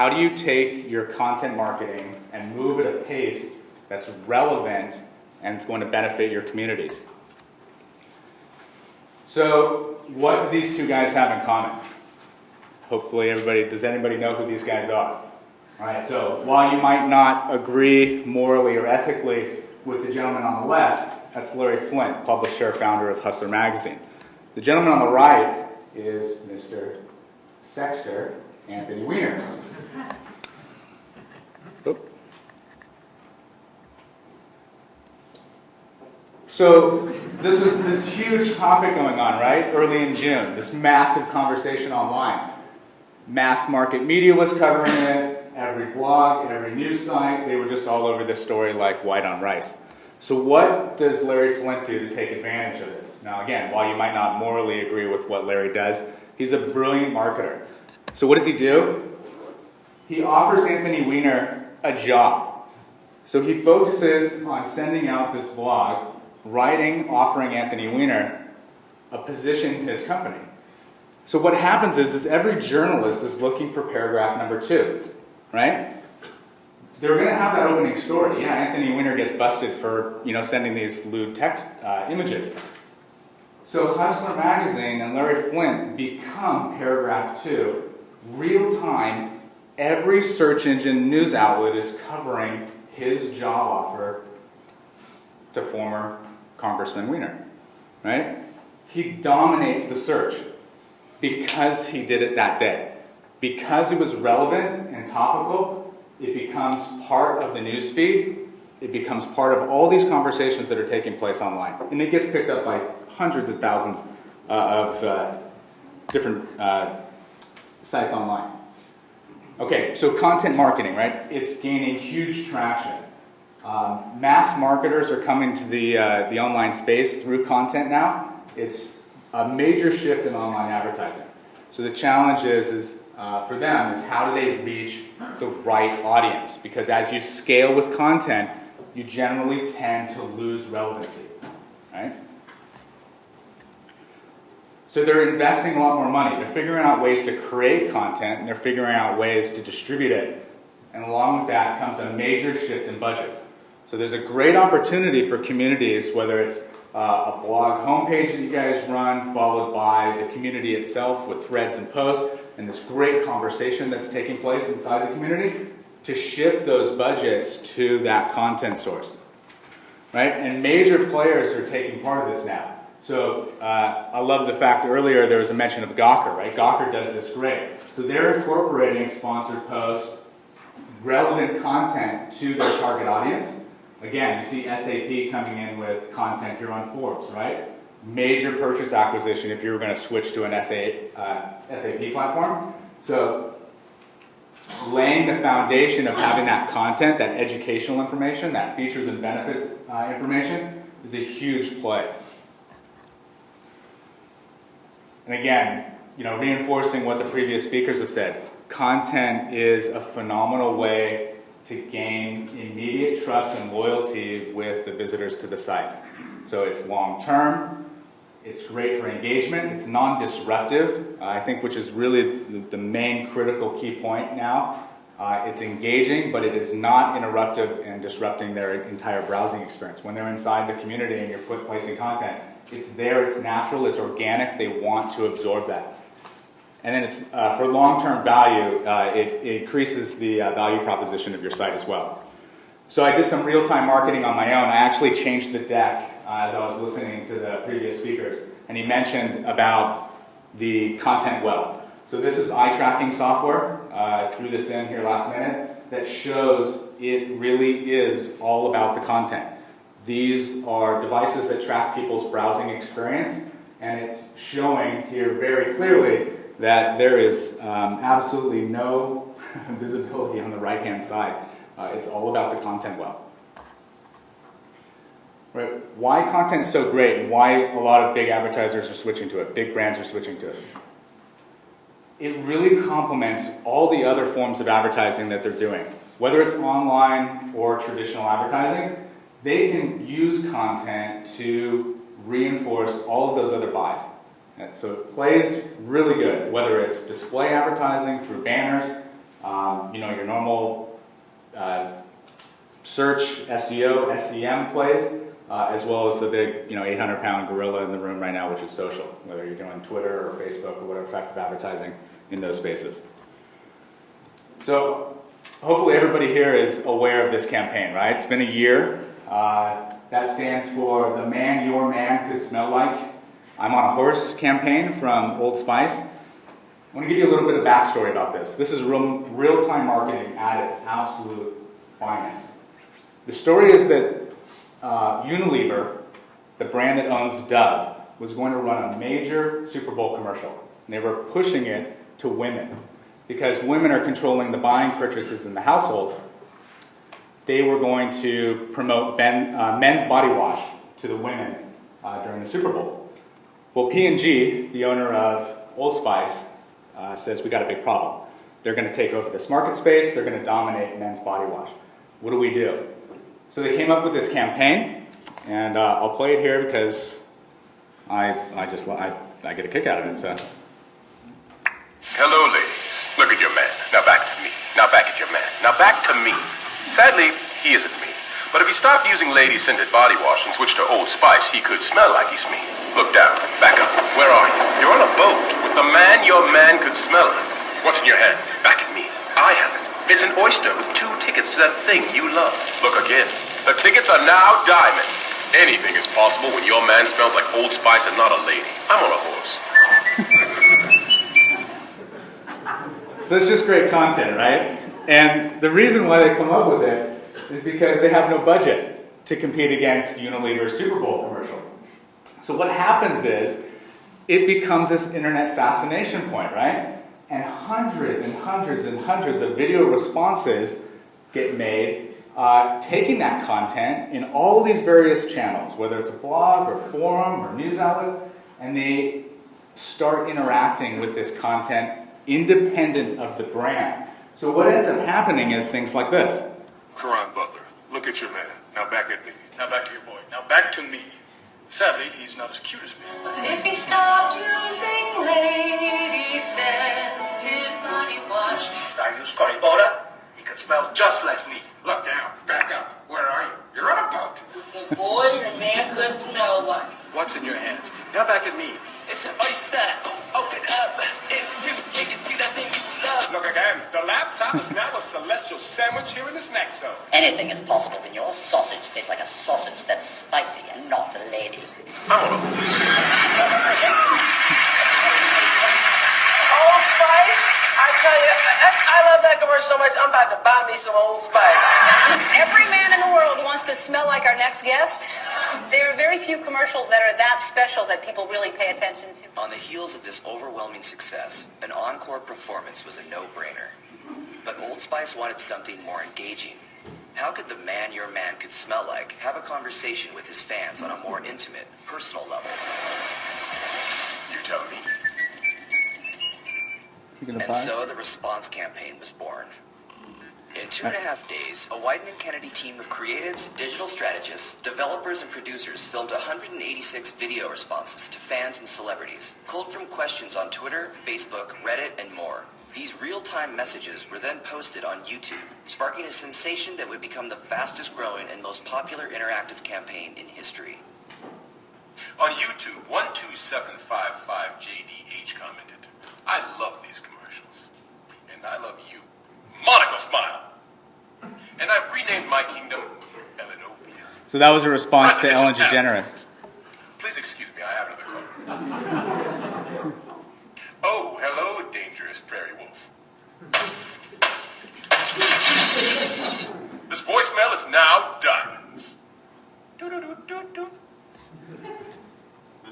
how do you take your content marketing and move at a pace that's relevant and it's going to benefit your communities? So what do these two guys have in common? Hopefully does anybody know who these guys are? All right, so while you might not agree morally or ethically with the gentleman on the left, that's Larry Flint, publisher, founder of Hustler Magazine. The gentleman on the right is Mr. Sexter, Anthony Weiner. Oop. So this was this huge topic going on, right? Early in June, this massive conversation online. Mass market media was covering it. Every blog, every news site, they were just all over this story like white on rice. So what does Larry Flint do to take advantage of this? Now again, while you might not morally agree with what Larry does, he's a brilliant marketer. So what does he do? He offers Anthony Weiner a job. So he focuses on sending out this blog, offering Anthony Weiner a position in his company. So what happens is every journalist is looking for paragraph number 2. Right? They're going to have that opening story. Yeah, Anthony Weiner gets busted for sending these lewd text images. So Hustler Magazine and Larry Flint become paragraph 2. Real time, every search engine news outlet is covering his job offer to former Congressman Weiner. Right? He dominates the search because he did it that day. Because it was relevant and topical, it becomes part of the news feed. It becomes part of all these conversations that are taking place online. And it gets picked up by hundreds of thousands of different sites online. Okay, so content marketing, right? It's gaining huge traction. Mass marketers are coming to the online space through content now. It's a major shift in online advertising. So the challenge is for them is how do they reach the right audience? Because as you scale with content, you generally tend to lose relevancy, right? So they're investing a lot more money. They're figuring out ways to create content, and they're figuring out ways to distribute it. And along with that comes a major shift in budgets. So there's a great opportunity for communities, whether it's a blog homepage that you guys run, followed by the community itself with threads and posts, and this great conversation that's taking place inside the community, to shift those budgets to that content source, right? And major players are taking part of this now. So I love the fact earlier there was a mention of Gawker, right? Gawker does this great. So they're incorporating sponsored posts, relevant content to their target audience. Again, you see SAP coming in with content here on Forbes, right? Major purchase acquisition if you were going to switch to an SAP platform. So laying the foundation of having that content, that educational information, that features and benefits information is a huge play. And again, reinforcing what the previous speakers have said, content is a phenomenal way to gain immediate trust and loyalty with the visitors to the site. So it's long-term, it's great for engagement, it's non-disruptive, I think, which is really the main critical key point now. It's engaging, but it is not interruptive and disrupting their entire browsing experience. When they're inside the community and you're placing content, it's there, it's natural, it's organic, they want to absorb that. And then it's for long-term value, it increases the value proposition of your site as well. So I did some real-time marketing on my own. I actually changed the deck as I was listening to the previous speakers. And he mentioned about the content well. So this is eye tracking software. I threw this in here last minute that shows it really is all about the content. These are devices that track people's browsing experience, and it's showing here very clearly that there is absolutely no visibility on the right-hand side. It's all about the content well. Right? Why content is so great, and why a lot of big advertisers are switching to it, big brands are switching to it. It really complements all the other forms of advertising that they're doing. Whether it's online or traditional advertising, they can use content to reinforce all of those other buys. And so it plays really good, whether it's display advertising through banners, Your normal search, SEO, SEM plays, as well as the big, 800-pound gorilla in the room right now, which is social, whether you're doing Twitter or Facebook or whatever type of advertising in those spaces. So hopefully everybody here is aware of this campaign, right? It's been a year. That stands for The Man Your Man Could Smell Like. I'm on a Horse campaign from Old Spice. I want to give you a little bit of backstory about this. This is real-time marketing at its absolute finest. The story is that Unilever, the brand that owns Dove, was going to run a major Super Bowl commercial. And they were pushing it to women. Because women are controlling the buying purchases in the household, they were going to promote men's body wash to the women during the Super Bowl. Well, P&G, the owner of Old Spice, says we got a big problem. They're going to take over this market space. They're going to dominate men's body wash. What do we do? So they came up with this campaign, and I'll play it here because I get a kick out of it. So. Hello, ladies. Look at your man. Now back to me. Now back at your man. Now back to me. Sadly, he isn't me. But if he stopped using lady-scented body wash and switched to Old Spice, he could smell like he's me. Look down. Back up. Where are you? You're on a boat with the man your man could smell like. What's in your hand? Back at me. I have it. It's an oyster with 2 tickets to that thing you love. Look again. The tickets are now diamonds. Anything is possible when your man smells like Old Spice and not a lady. I'm on a horse. So it's just great content, right? And the reason why they come up with it is because they have no budget to compete against Unilever's Super Bowl commercial. So what happens is, it becomes this internet fascination point, right? And hundreds and hundreds and hundreds of video responses get made, taking that content in all of these various channels, whether it's a blog or forum or news outlets, and they start interacting with this content independent of the brand. So what ends up happening is things like this. Karan Butler, look at your man. Now back at me. Now back to your boy. Now back to me. Sadly, he's not as cute as me. But if he stopped using lady-scented body wash, If I use curry powder, he could smell just like me. Look down. Back up. Where are you? You're on a boat. the boy your man could smell like. What's in your hand? Now back at me. It's an oyster. Open up. It's 2 tickets to that thing you love. Look again. The laptop is now a celestial sandwich here in the snack zone. Anything is possible when your sausage tastes like a sausage that's spicy and not a lady. I'm on a horse. Old Spice? I tell you, I love that commercial so much, I'm about to buy me some Old Spice. Every man in the world wants to smell like our next guest. There are very few commercials that are that special that people really pay attention to. On the heels of this overwhelming success, an encore performance was a no-brainer. But Old Spice wanted something more engaging. How could the man your man could smell like have a conversation with his fans on a more intimate, personal level? You tell me. And so the response campaign was born. In 2.5 days, a Wieden & Kennedy team of creatives, digital strategists, developers, and producers filmed 186 video responses to fans and celebrities, culled from questions on Twitter, Facebook, Reddit, and more. These real-time messages were then posted on YouTube, sparking a sensation that would become the fastest-growing and most popular interactive campaign in history. On YouTube, 12755JDH commented, I love these commercials. And I love you. Monica Smile. And I've renamed my kingdom Elenopia. So that was a response to Ellen DeGeneres. Please excuse me, I have another call. Oh, hello, dangerous prairie wolf. This voicemail is now diamonds. Do-do-do-do-do.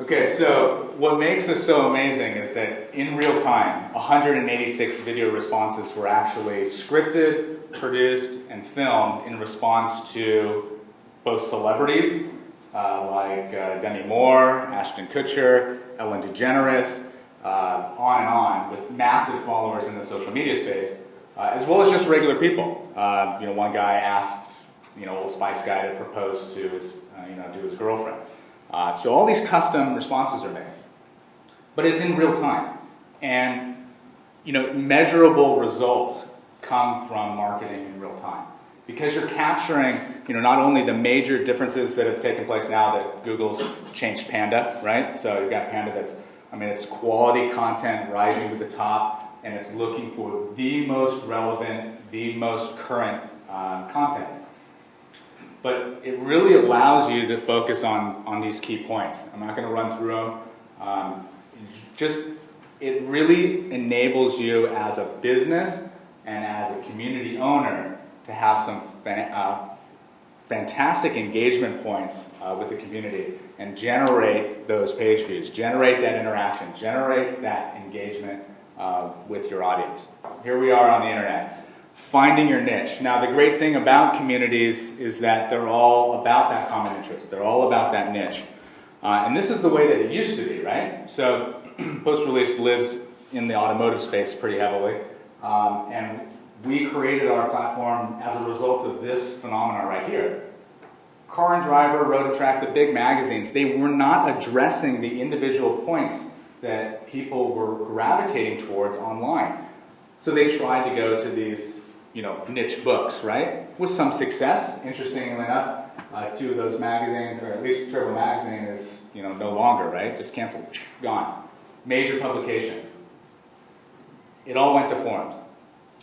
Okay, so what makes this so amazing is that in real time, 186 video responses were actually scripted, produced, and filmed in response to both celebrities like Demi Moore, Ashton Kutcher, Ellen DeGeneres, on and on, with massive followers in the social media space, as well as just regular people. One guy asked, Old Spice guy to propose to his, to his girlfriend. So all these custom responses are made, but it's in real time, and measurable results come from marketing in real time. Because you're capturing, not only the major differences that have taken place now that Google's changed Panda, right? So you've got Panda it's quality content rising to the top, and it's looking for the most relevant, the most current content. But it really allows you to focus on these key points. I'm not going to run through them. It really enables you as a business and as a community owner to have some fantastic engagement points with the community and generate those page views, generate that interaction, generate that engagement with your audience. Here we are on the internet, finding your niche. Now, the great thing about communities is that they're all about that common interest. They're all about that niche. And this is the way that it used to be, right? So PostRelease lives in the automotive space pretty heavily. And we created our platform as a result of this phenomenon right here. Car and Driver, Road and Track, the big magazines, they were not addressing the individual points that people were gravitating towards online. So they tried to go to these, niche books, right? With some success, interestingly enough. Two of those magazines, or at least Turbo Magazine is, no longer, right? Just canceled, gone. Major publication. It all went to forums.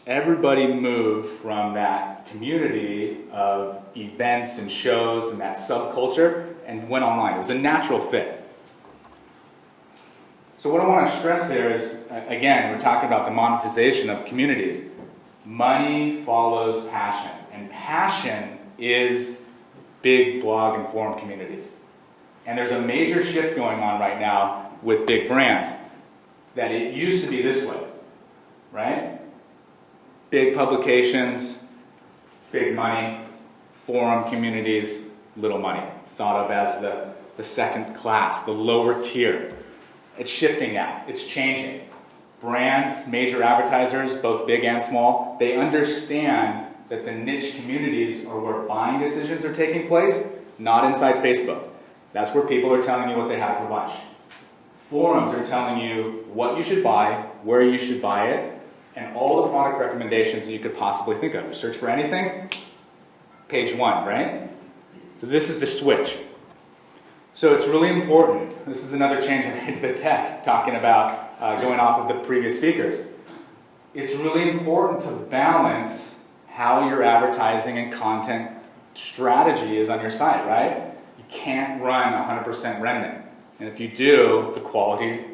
Everybody moved from that community of events and shows and that subculture and went online. It was a natural fit. So what I want to stress here is, again, we're talking about the monetization of communities. Money follows passion, and passion is big blog and forum communities. And there's a major shift going on right now with big brands that it used to be this way, right? Big publications, big money, forum communities, little money. Thought of as the second class, the lower tier. It's shifting now. It's changing. Brands, major advertisers, both big and small, they understand that the niche communities are where buying decisions are taking place, not inside Facebook. That's where people are telling you what they have for lunch. Forums are telling you what you should buy, where you should buy it, and all the product recommendations that you could possibly think of. You search for anything, page 1, right? So this is the switch. So it's really important. This is another change into the tech, talking about going off of the previous speakers. It's really important to balance how your advertising and content strategy is on your site, right? You can't run 100% remnant. And if you do, the quality is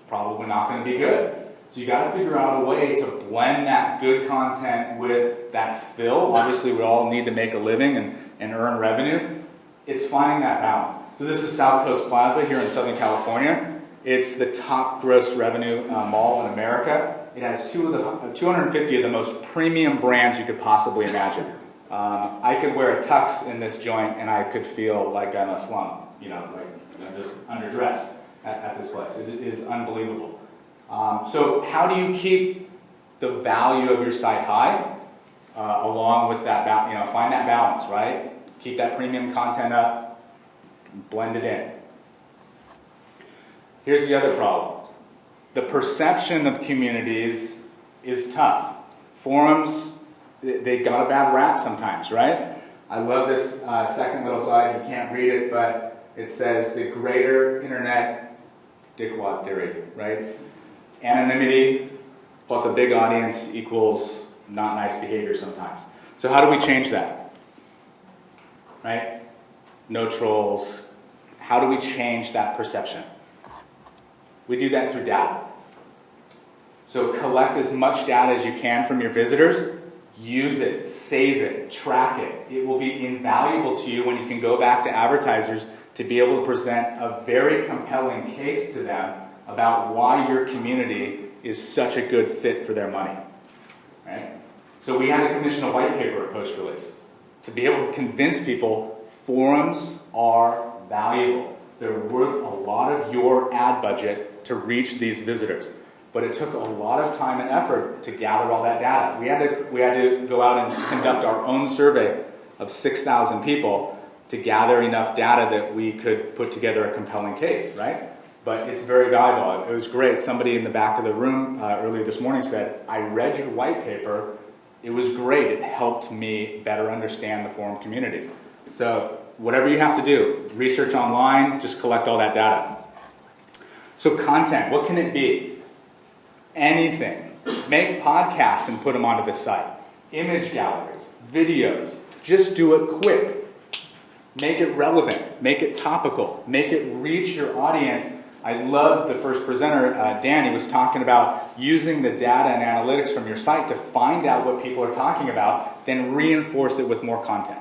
probably not going to be good. So you got to figure out a way to blend that good content with that fill. Obviously, we all need to make a living and earn revenue. It's finding that balance. So this is South Coast Plaza here in Southern California. It's the top gross revenue mall in America. It has 250 of the most premium brands you could possibly imagine. I could wear a tux in this joint and I could feel like I'm a slum, I'm just underdressed at this place. It is unbelievable. So how do you keep the value of your site high along with that, find that balance, right? Keep that premium content up, blend it in. Here's the other problem. The perception of communities is tough. Forums, they got a bad rap sometimes, right? I love this second little slide. You can't read it, but it says the greater internet dickwad theory, right? Anonymity plus a big audience equals not nice behavior sometimes. So how do we change that? Right? No trolls. How do we change that perception? We do that through data. So collect as much data as you can from your visitors. Use it, save it, track it. It will be invaluable to you when you can go back to advertisers to be able to present a very compelling case to them about why your community is such a good fit for their money. Right? So we had to commission a white paper at PostRelease to be able to convince people forums are valuable. They're worth a lot of your ad budget to reach these visitors. But it took a lot of time and effort to gather all that data. We had to go out and conduct our own survey of 6,000 people to gather enough data that we could put together a compelling case, right? But it's very valuable. It was great. Somebody in the back of the room earlier this morning said, I read your white paper it was great. It helped me better understand the forum communities. So whatever you have to do, research online, just collect all that data. So content, what can it be? Anything. Make podcasts and put them onto the site. Image galleries, videos. Just do it quick. Make it relevant. Make it topical. Make it reach your audience. I love the first presenter, Danny, was talking about using the data and analytics from your site to find out what people are talking about, then reinforce it with more content.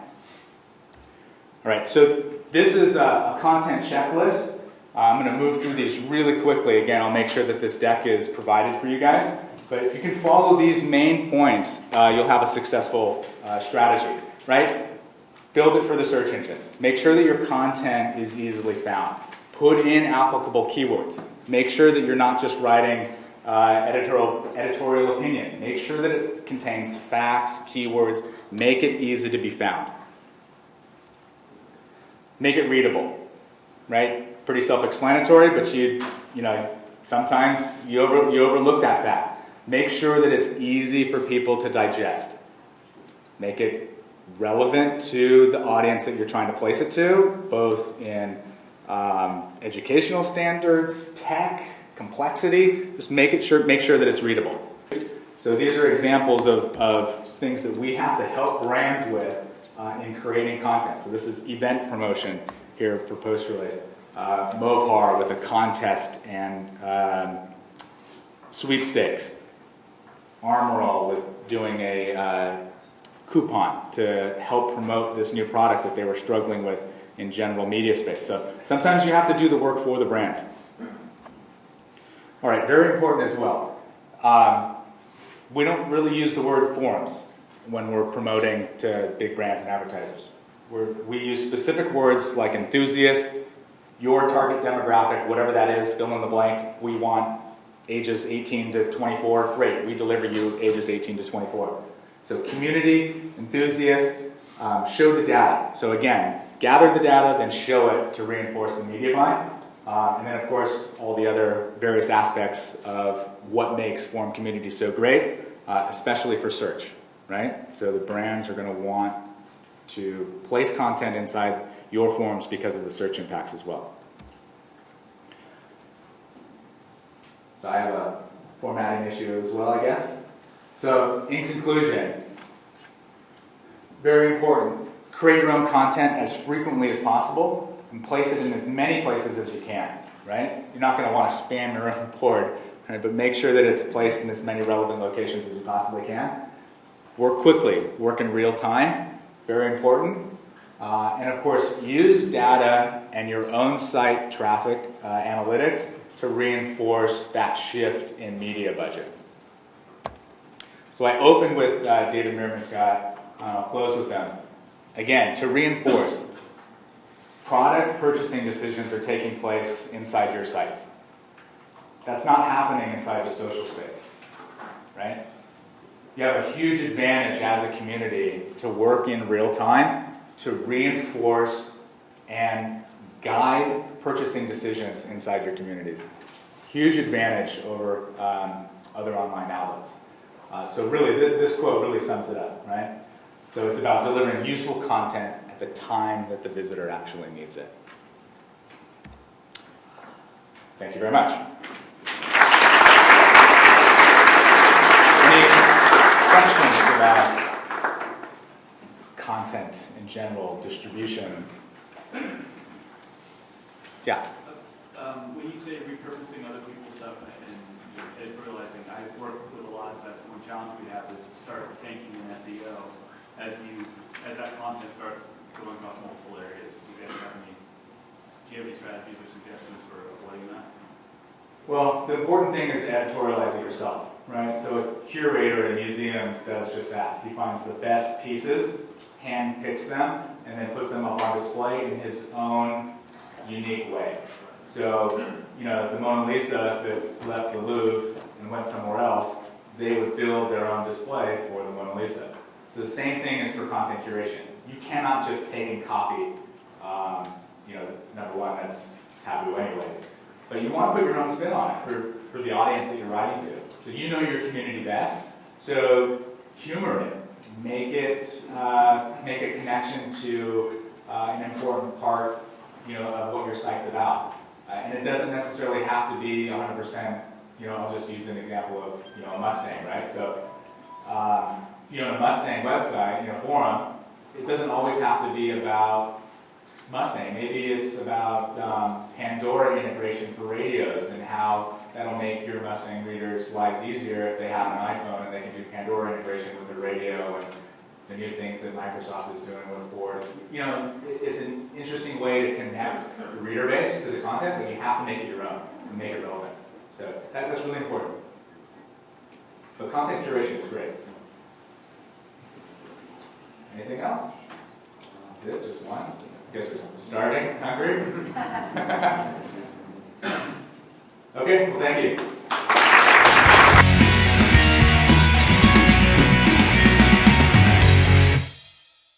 All right, so this is a content checklist. I'm going to move through these really quickly. Again, I'll make sure that this deck is provided for you guys. But if you can follow these main points, you'll have a successful strategy, right? Build it for the search engines. Make sure that your content is easily found. Put in applicable keywords. Make sure that you're not just writing editorial opinion. Make sure that it contains facts, keywords. Make it easy to be found. Make it readable, right? Pretty self-explanatory, but you know, sometimes you overlook that fact. Make sure that it's easy for people to digest. Make it relevant to the audience that you're trying to place it to, both in educational standards, tech, complexity. Just make sure that it's readable. So these are examples of things that we have to help brands with in creating content. So this is event promotion here for PostRelease. Mopar with a contest and sweepstakes. Armorall with doing a coupon to help promote this new product that they were struggling with in general media space. So sometimes you have to do the work for the brands. All right, very important as well. We don't really use the word forums when we're promoting to big brands and advertisers. We use specific words like enthusiast, your target demographic, whatever that is, fill in the blank. We want ages 18 to 24. Great, we deliver you ages 18 to 24. So community, enthusiast, show the data. So again, gather the data, then show it to reinforce the media buy. And then of course, all the other various aspects of what makes forum community so great, especially for search, right? So the brands are going to want to place content inside your forums because of the search impacts as well. So I have a formatting issue as well, I guess. So in conclusion, very important, create your own content as frequently as possible and place it in as many places as you can, right? You're not going to want to spam your own board, right? But make sure that it's placed in as many relevant locations as you possibly can. Work quickly, work in real time, very important. And of course, use data and your own site traffic analytics to reinforce that shift in media budget. So I opened with David Meerman Scott. I'll close with them. Again, to reinforce, product purchasing decisions are taking place inside your sites. That's not happening inside the social space, right? You have a huge advantage as a community to work in real time to reinforce and guide purchasing decisions inside your communities. Huge advantage over other online outlets. So really, this quote really sums it up, right? So it's about delivering useful content at the time that the visitor actually needs it. Thank you very much. Any questions about content in general, distribution? Yeah. When you say repurposing other people's stuff and editorializing, I work with a lot of sites. One challenge we have is start tanking in SEO as that content starts going across multiple areas. Do you have any strategies or suggestions for avoiding that? Well, the important thing is to editorialize it yourself, right? So a curator at a museum does just that. He finds the best pieces, hand picks them, and then puts them up on display in his own unique way. So, you know, the Mona Lisa, if it left the Louvre and went somewhere else, they would build their own display for the Mona Lisa. So the same thing is for content curation. You cannot just take and copy, you know, number one, that's taboo anyways. But you want to put your own spin on it for the audience that you're writing to. So you know your community best. So humor it, make a connection to an important part, of what your site's about. And it doesn't necessarily have to be 100%, I'll just use an example of, a Mustang, right? So, in a Mustang website, forum, it doesn't always have to be about Mustang. Maybe it's about Pandora integration for radios and how that'll make your Mustang readers' lives easier if they have an iPhone and they can do Pandora integration with their radio and the new things that Microsoft is doing with Ford. It's an interesting way to connect the reader base to the content, but you have to make it your own and make it relevant. So that's really important. But content curation is great. Anything else? That's it, just one. Guess we're starting. Hungry? Okay, well, thank you.